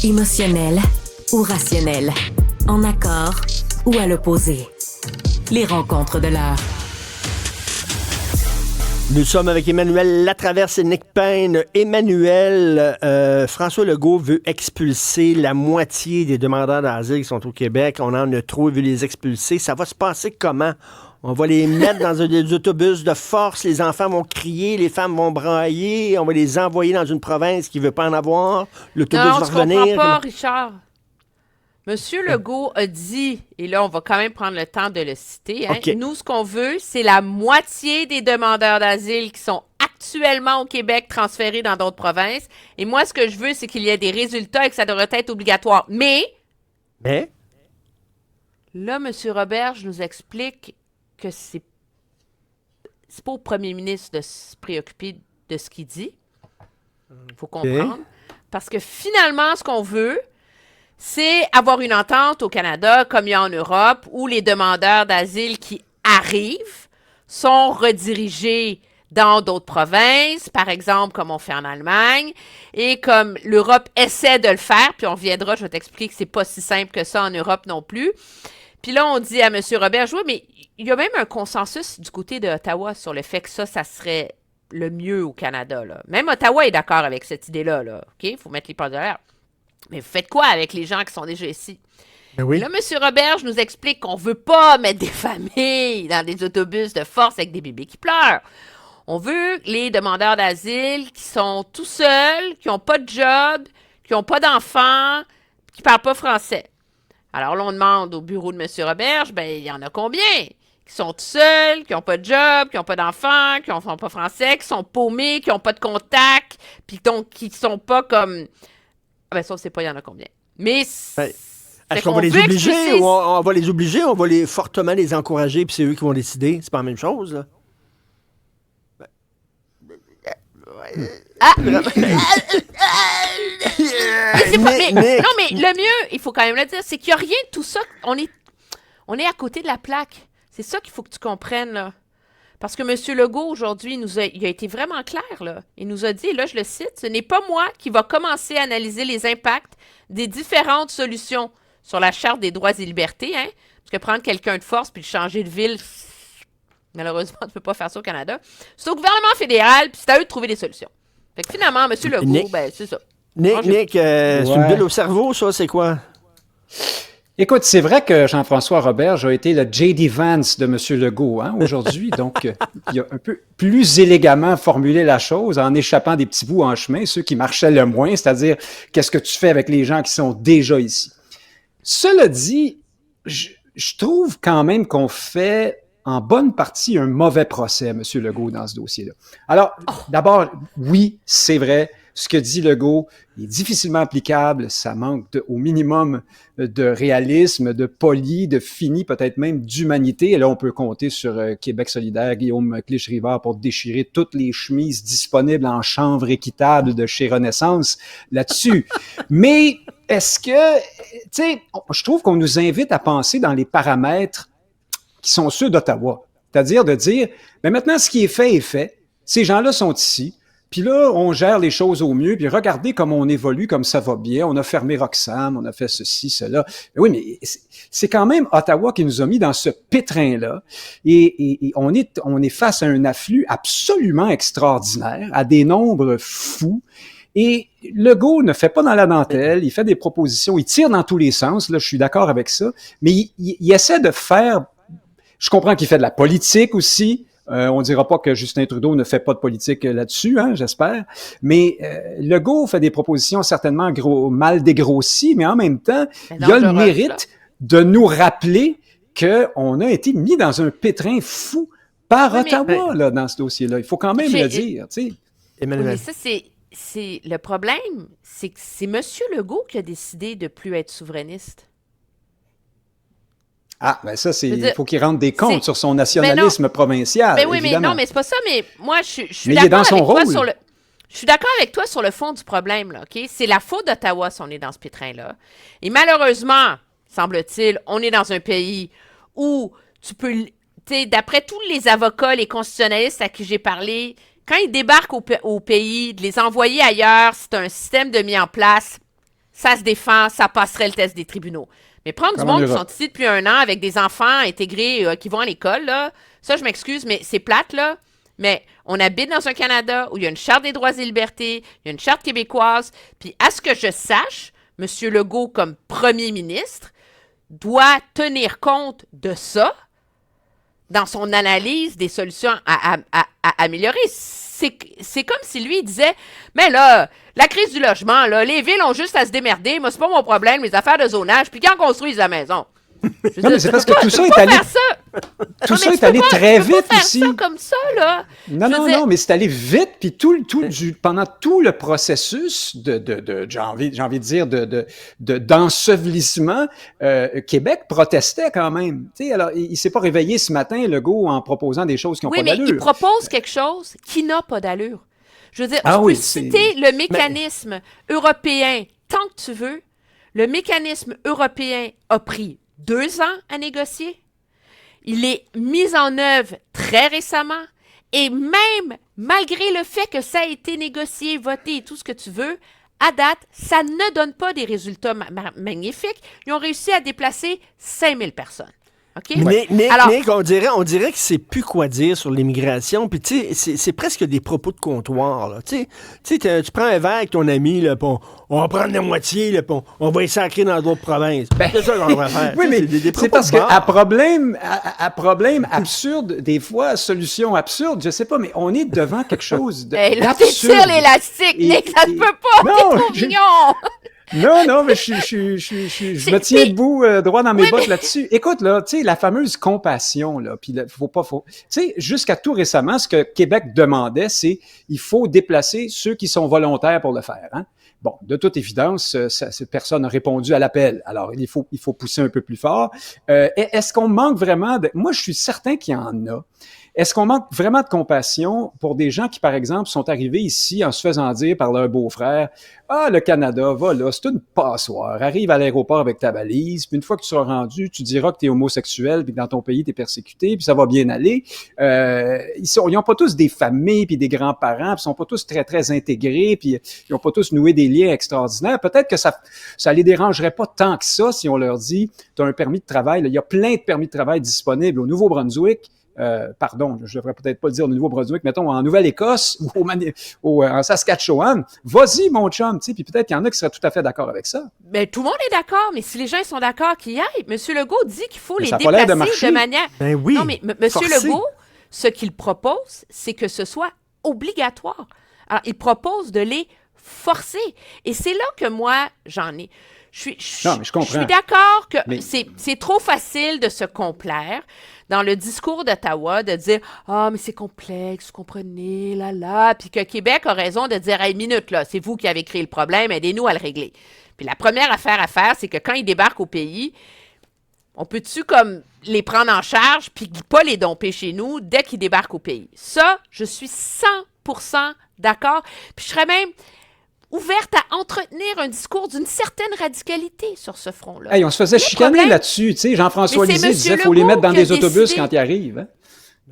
Émotionnel ou rationnel, en accord ou à l'opposé. Les rencontres de l'heure. Nous sommes avec Emmanuel Latraverse et Nick Payne. Emmanuel, François Legault veut expulser la moitié des demandeurs d'asile qui sont au Québec. On en a trop, il veut les expulser. Ça va se passer comment? On va les mettre dans des autobus de force, les enfants vont crier, les femmes vont brailler, on va les envoyer dans une province qui ne veut pas en avoir. L'autobus va revenir. Non, je comprends pas, Richard. Monsieur Legault a dit, et là, on va quand même prendre le temps de le citer, hein, Okay. Nous, ce qu'on veut, c'est la moitié des demandeurs d'asile qui sont actuellement au Québec transférés dans d'autres provinces. Et moi, ce que je veux, c'est qu'il y ait des résultats et que ça devrait être obligatoire. Mais, là, M. Roberge nous explique que c'est pas au premier ministre de se préoccuper de ce qu'il dit. Il faut comprendre. Parce que finalement, ce qu'on veut, c'est avoir une entente au Canada, comme il y a en Europe, où les demandeurs d'asile qui arrivent sont redirigés dans d'autres provinces, par exemple, comme on fait en Allemagne, et comme l'Europe essaie de le faire, puis on reviendra, je vais t'expliquer que c'est pas si simple que ça en Europe non plus. Puis là, on dit à M. Robert, oui, mais il y a même un consensus du côté de Ottawa sur le fait que ça serait le mieux au Canada, là. Même Ottawa est d'accord avec cette idée-là, là. OK? Il faut mettre les pas de l'air. Mais vous faites quoi avec les gens qui sont déjà ici? Ben oui. Là, M. Roberge nous explique qu'on ne veut pas mettre des familles dans des autobus de force avec des bébés qui pleurent. On veut les demandeurs d'asile qui sont tout seuls, qui n'ont pas de job, qui n'ont pas d'enfants, qui ne parlent pas français. Alors là, on demande au bureau de M. Roberge, ben il y en a combien? Qui sont tout seuls, qui n'ont pas de job, qui n'ont pas d'enfants, qui ne font pas français, qui sont paumés, qui n'ont pas de contact, puis donc qui ne sont pas comme... Ah ben ça, on ne sait pas, il y en a combien. Mais est-ce qu'on va les obliger ou on va les obliger, on va fortement les encourager, puis c'est eux qui vont décider? C'est pas la même chose, là. Mais le mieux, il faut quand même le dire, c'est qu'il n'y a rien de tout ça. On est à côté de la plaque. C'est ça qu'il faut que tu comprennes, là. Parce que M. Legault, aujourd'hui, il a été vraiment clair, là. Il nous a dit, et là, je le cite, « Ce n'est pas moi qui va commencer à analyser les impacts des différentes solutions sur la Charte des droits et libertés, hein, parce que prendre quelqu'un de force puis le changer de ville, malheureusement, tu ne peux pas faire ça au Canada. C'est au gouvernement fédéral, puis c'est à eux de trouver des solutions. » Fait que finalement, M. Legault, ben, c'est ça. Nick, c'est une bulle au cerveau, ça, c'est quoi? Écoute, c'est vrai que Jean-François Roberge a été le J.D. Vance de M. Legault aujourd'hui, donc il a un peu plus élégamment formulé la chose en échappant des petits bouts en chemin, ceux qui marchaient le moins, c'est-à-dire qu'est-ce que tu fais avec les gens qui sont déjà ici. Cela dit, je trouve quand même qu'on fait en bonne partie un mauvais procès à M. Legault dans ce dossier-là. Alors, d'abord, oui, c'est vrai, ce que dit Legault est difficilement applicable, ça manque au minimum de réalisme, de poli, de fini, peut-être même d'humanité. Et là, on peut compter sur Québec solidaire, Guillaume Clich-Rivard pour déchirer toutes les chemises disponibles en chanvre équitable de chez Renaissance là-dessus. Mais est-ce que, tu sais, je trouve qu'on nous invite à penser dans les paramètres qui sont ceux d'Ottawa. C'est-à-dire de dire, mais maintenant, ce qui est fait est fait. Ces gens-là sont ici. Puis là, on gère les choses au mieux, puis regardez comme on évolue, comme ça va bien. On a fermé Roxham, on a fait ceci, cela. Mais oui, mais c'est quand même Ottawa qui nous a mis dans ce pétrin-là. Et on est face à un afflux absolument extraordinaire, à des nombres fous. Et Legault ne fait pas dans la dentelle, il fait des propositions, il tire dans tous les sens, là, je suis d'accord avec ça, mais il essaie de faire... Je comprends qu'il fait de la politique aussi. On dira pas que Justin Trudeau ne fait pas de politique là-dessus, hein, j'espère. Mais Legault fait des propositions certainement mal dégrossies, mais en même temps, il a le mérite de nous rappeler qu'on a été mis dans un pétrin fou par Ottawa là, dans ce dossier-là. Il faut quand même le dire. Tu sais. Mais ça, c'est le problème, c'est que c'est M. Legault qui a décidé de plus être souverainiste. Ah, ben ça, il faut qu'il rende des comptes sur son nationalisme provincial. Ben oui, évidemment. mais non, mais c'est pas ça, mais moi, je suis d'accord avec toi sur le... Je suis d'accord avec toi sur le fond du problème, là, OK? C'est la faute d'Ottawa si on est dans ce pétrin-là. Et malheureusement, semble-t-il, on est dans un pays où tu peux... Tu sais, d'après tous les avocats, les constitutionnalistes à qui j'ai parlé, quand ils débarquent au pays, de les envoyer ailleurs, c'est un système de mis en place ça se défend, ça passerait le test des tribunaux. Mais prendre Comme du monde en qui sont Europe. ici depuis 1 an avec des enfants intégrés qui vont à l'école, là, ça, je m'excuse, mais c'est plate, là. Mais on habite dans un Canada où il y a une charte des droits et libertés, il y a une charte québécoise, puis à ce que je sache, M. Legault, comme premier ministre, doit tenir compte de ça dans son analyse des solutions à améliorer. C'est comme si lui disait, mais là, la crise du logement, là, les villes ont juste à se démerder, moi, c'est pas mon problème, les affaires de zonage, puis quand on construise la maison. Non, mais c'est parce que tout ça est allé... Tout ça est allé très vite ici. Tu peux pas faire ça comme ça, là. Non, mais c'est allé vite, puis pendant tout le processus j'ai envie de dire, d'ensevelissement, Québec protestait quand même. Tu sais, alors, il s'est pas réveillé ce matin, Legault, en proposant des choses qui n'ont pas d'allure. Oui, mais il propose quelque chose qui n'a pas d'allure. Je veux dire, Ah je peux oui, citer le mécanisme européen tant que tu veux. Le mécanisme européen a pris 2 ans à négocier. Il est mis en œuvre très récemment. Et même malgré le fait que ça a été négocié, voté et tout ce que tu veux, à date, ça ne donne pas des résultats magnifiques. Ils ont réussi à déplacer 5000 personnes. OK? Nick, on dirait que c'est plus quoi dire sur l'immigration. Puis, tu sais, c'est presque des propos de comptoir. Là. Tu sais, tu prends un verre avec ton ami, là, on va prendre la moitié, là, on va y sacrer dans d'autres provinces. C'est ça qu'on va faire. Oui, mais c'est parce qu'à problème absurde, des fois, solution absurde, je sais pas, mais on est devant quelque chose d'absurde. Là, t'étires l'élastique, Nick, ça se peut pas, t'es trop mignon! Non, mais je me tiens debout droit dans mes bottes là-dessus. Écoute, là, tu sais, la fameuse compassion, là, puis tu sais, jusqu'à tout récemment, ce que Québec demandait, c'est il faut déplacer ceux qui sont volontaires pour le faire, hein. Bon, de toute évidence, cette personne a répondu à l'appel. Alors, il faut pousser un peu plus fort. Est-ce qu'on manque vraiment Moi, je suis certain qu'il y en a. Est-ce qu'on manque vraiment de compassion pour des gens qui, par exemple, sont arrivés ici en se faisant dire par leur beau-frère « Ah, le Canada, va là, c'est une passoire. Arrive à l'aéroport avec ta valise, puis une fois que tu seras rendu, tu diras que tu es homosexuel, puis que dans ton pays, tu es persécuté, puis ça va bien aller. » Ils n'ont pas tous des familles, puis des grands-parents, puis ils sont pas tous très, très intégrés, puis ils n'ont pas tous noué des liens extraordinaires. Peut-être que ça les dérangerait pas tant que ça si on leur dit « Tu as un permis de travail. » Il y a plein de permis de travail disponibles au Nouveau-Brunswick. Pardon, je devrais peut-être pas le dire au Nouveau-Brunswick, mettons en Nouvelle-Écosse ou en Saskatchewan, vas-y mon chum, tu sais, puis peut-être qu'il y en a qui seraient tout à fait d'accord avec ça. Mais tout le monde est d'accord, mais si les gens sont d'accord qu'ils y aillent, M. Legault dit qu'il faut les ça a pas l'air déplacer de de manière... Ben oui, non, mais M. Legault, ce qu'il propose, c'est que ce soit obligatoire. Alors, il propose de les forcer. Et c'est là que moi, j'en ai... Je suis d'accord que c'est trop facile de se complaire dans le discours d'Ottawa, de dire « Ah, mais c'est complexe, vous comprenez, là, » puis que Québec a raison de dire « Hey, minute, là, c'est vous qui avez créé le problème, aidez-nous à le régler. » Puis la première affaire à faire, c'est que quand ils débarquent au pays, on peut-tu comme les prendre en charge puis pas les domper chez nous dès qu'ils débarquent au pays? Ça, je suis 100% d'accord. Puis je serais même ouverte à entretenir un discours d'une certaine radicalité sur ce front-là. Hey, on se faisait chicaner là-dessus, tu sais. Jean-François Lisée disait qu'il faut les mettre dans des autobus quand ils arrivent. Hein?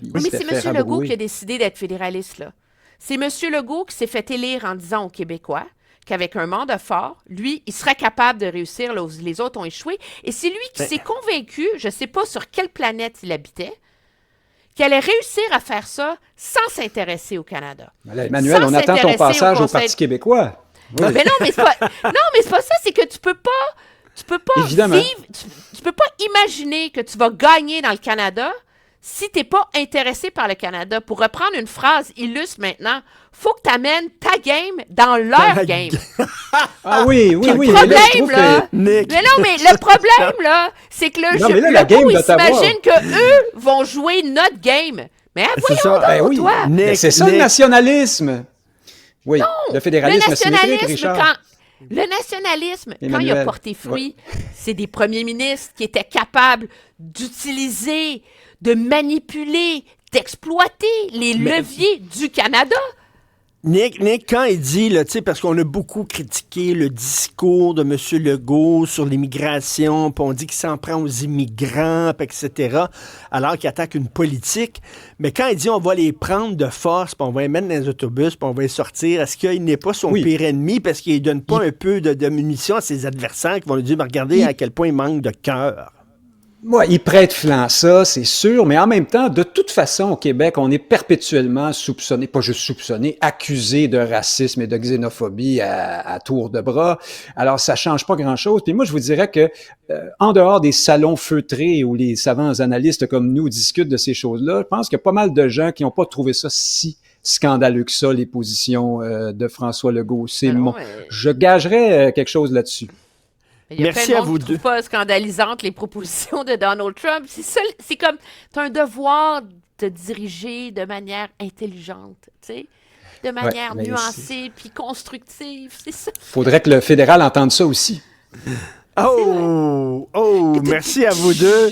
Oui, mais c'est M. Legault qui a décidé d'être fédéraliste, là. C'est M. Legault qui s'est fait élire en disant aux Québécois qu'avec un mandat fort, lui, il serait capable de réussir là où les autres ont échoué. Et c'est lui qui s'est convaincu, je ne sais pas sur quelle planète il habitait, qu'il allait réussir à faire ça sans s'intéresser au Canada. Là, Emmanuel, on attend ton passage au Parti québécois. Oui. Mais non, mais c'est pas ça, c'est que tu peux pas Évidemment. vivre, tu peux pas imaginer que tu vas gagner dans le Canada si tu n'es pas intéressé par le Canada. Pour reprendre une phrase illustre maintenant, faut que tu amènes ta game dans leur game. Ah oui. Le problème, là, mais le problème, là, c'est que le Legault, il s'imagine qu'eux vont jouer notre game. Mais voyons donc, toi. C'est ça le nationalisme. Oui, non, le fédéralisme symétrique, Richard. Le nationalisme, quand il a porté fruit, c'est des premiers ministres qui étaient capables d'utiliser, de manipuler, d'exploiter les leviers du Canada. Nick, quand il dit, là, parce qu'on a beaucoup critiqué le discours de M. Legault sur l'immigration, puis on dit qu'il s'en prend aux immigrants, puis etc., alors qu'il attaque une politique, mais quand il dit on va les prendre de force, puis on va les mettre dans les autobus, puis on va les sortir, est-ce qu'il n'est pas son pire ennemi parce qu'il ne donne pas un peu de munitions à ses adversaires qui vont lui dire, regardez à quel point il manque de cœur? Ouais, il prête flanc, ça, c'est sûr, mais en même temps, de toute façon, au Québec, on est perpétuellement soupçonné, pas juste soupçonné, accusé de racisme et de xénophobie à tour de bras. Alors, ça change pas grand-chose. Puis moi, je vous dirais que, en dehors des salons feutrés où les savants analystes comme nous discutent de ces choses-là, je pense qu'il y a pas mal de gens qui n'ont pas trouvé ça si scandaleux que ça, les positions de François Legault. Je gagerais quelque chose là-dessus. Il y a plein de monde qui trouve pas scandalisantes les propositions de Donald Trump. C'est comme, tu as un devoir de te diriger de manière intelligente, tu sais, de manière nuancée puis constructive, c'est ça. Faudrait que le fédéral entende ça aussi. Merci à vous deux.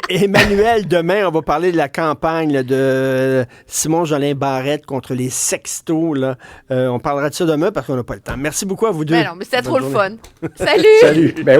Emmanuel, demain, on va parler de la campagne là, de Simon-Jolin Barrette contre les sextos. Là. On parlera de ça demain parce qu'on n'a pas le temps. Merci beaucoup à vous deux. Mais non, mais c'était trop le fun. Salut! Salut! Ben